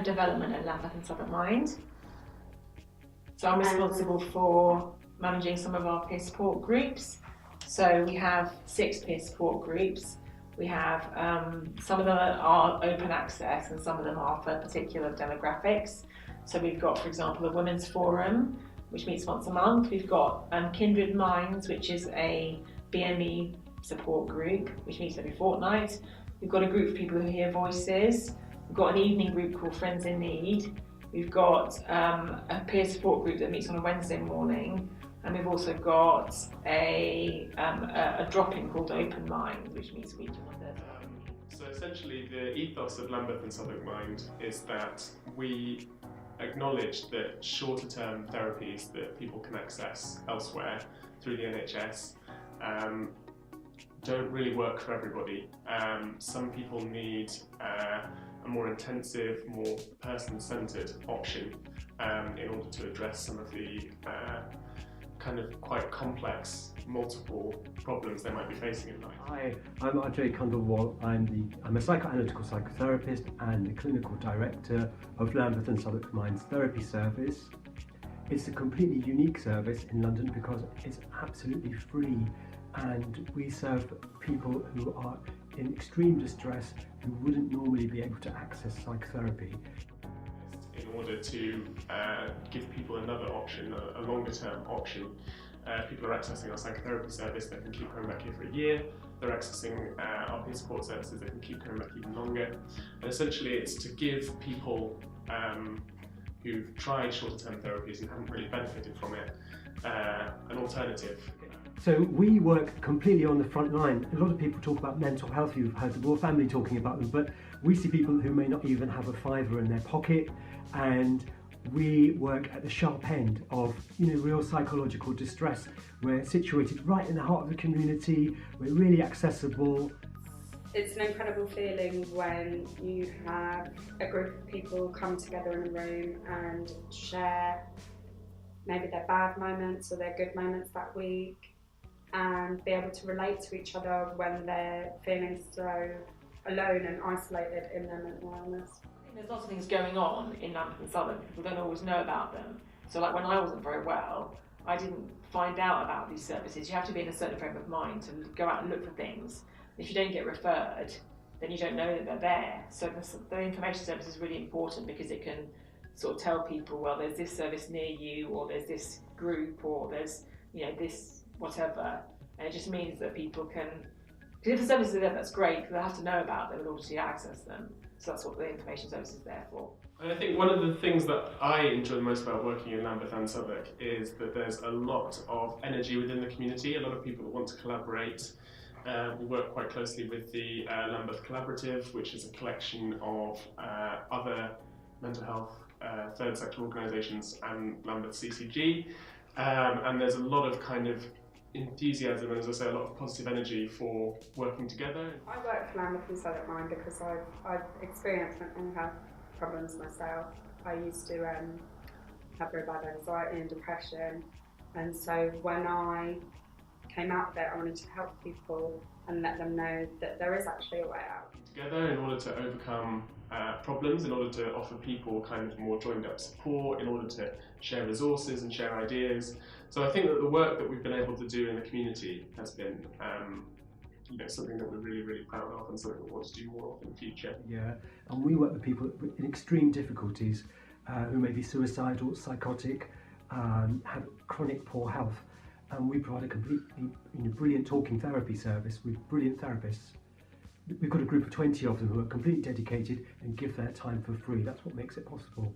of development at Lambeth and Southwark Mind. So I'm responsible for managing some of our peer support groups. So we have 6 peer support groups. We have some of them are open access and some of them are for particular demographics. So we've got, for example, a women's forum, which meets once a month. We've got Kindred Minds, which is a BME support group, which meets every fortnight. We've got a group of people who hear voices. We've got an evening group called Friends in Need. We've got a peer support group that meets on a Wednesday morning. And we've also got a drop-in called Open Mind, which meets weekly on Thursday afternoon. So essentially the ethos of Lambeth and Southwark Mind is that we acknowledge that shorter term therapies that people can access elsewhere through the NHS don't really work for everybody. Some people need a more intensive, more person-centred option in order to address some of the kind of quite complex, multiple problems they might be facing in life. Hi, I'm Ajay Kandalwal. I'm a psychoanalytical psychotherapist and the clinical director of Lambeth and Southwark Mind's therapy service. It's a completely unique service in London because it's absolutely free, and we serve people who are in extreme distress who wouldn't normally be able to access psychotherapy. In order to give people another option, a longer term option. People are accessing our psychotherapy service, they can keep coming back here for a year. They're accessing our peer support services, they can keep coming back even longer. And essentially it's to give people who've tried shorter term therapies and haven't really benefited from it an alternative. So we work completely on the front line. A lot of people talk about mental health, you've heard the Royal Family talking about them, but we see people who may not even have a fiver in their pocket, and we work at the sharp end of real psychological distress. We're situated right in the heart of the community, we're really accessible. It's an incredible feeling when you have a group of people come together in a room and share maybe their bad moments or their good moments that week, and be able to relate to each other when they're feeling so alone and isolated in their mental illness. There's lots of things going on in Lambeth and Southwark. People don't always know about them. So like when I wasn't very well, I didn't find out about these services. You have to be in a certain frame of mind to go out and look for things. If you don't get referred, then you don't know that they're there. So the information service is really important because it can sort of tell people, well, there's this service near you, or there's this group, or there's this whatever. And it just means that people can, because if the services are there, that's great, they have to know about them in order to access them. So that's what the information service is there for. And I think one of the things that I enjoy the most about working in Lambeth and Southwark is that there's a lot of energy within the community, a lot of people that want to collaborate. We work quite closely with the Lambeth Collaborative, which is a collection of other mental health third sector organisations and Lambeth CCG. And there's a lot of kind of enthusiasm and, as I say, a lot of positive energy for working together. I work for Lambeth and Southwark Mind because I've experienced mental health problems myself. I used to have very bad anxiety and depression, and so when I came out of it, I wanted to help people and let them know that there is actually a way out. Together in order to overcome problems, in order to offer people kind of more joined up support, in order to share resources and share ideas. So I think that the work that we've been able to do in the community has been something that we're really, really proud of and something that we want to do more of in the future. Yeah, and we work with people in extreme difficulties who may be suicidal, psychotic, have chronic poor health, and we provide a completely brilliant talking therapy service with brilliant therapists. We've got a group of 20 of them who are completely dedicated and give their time for free. That's what makes it possible.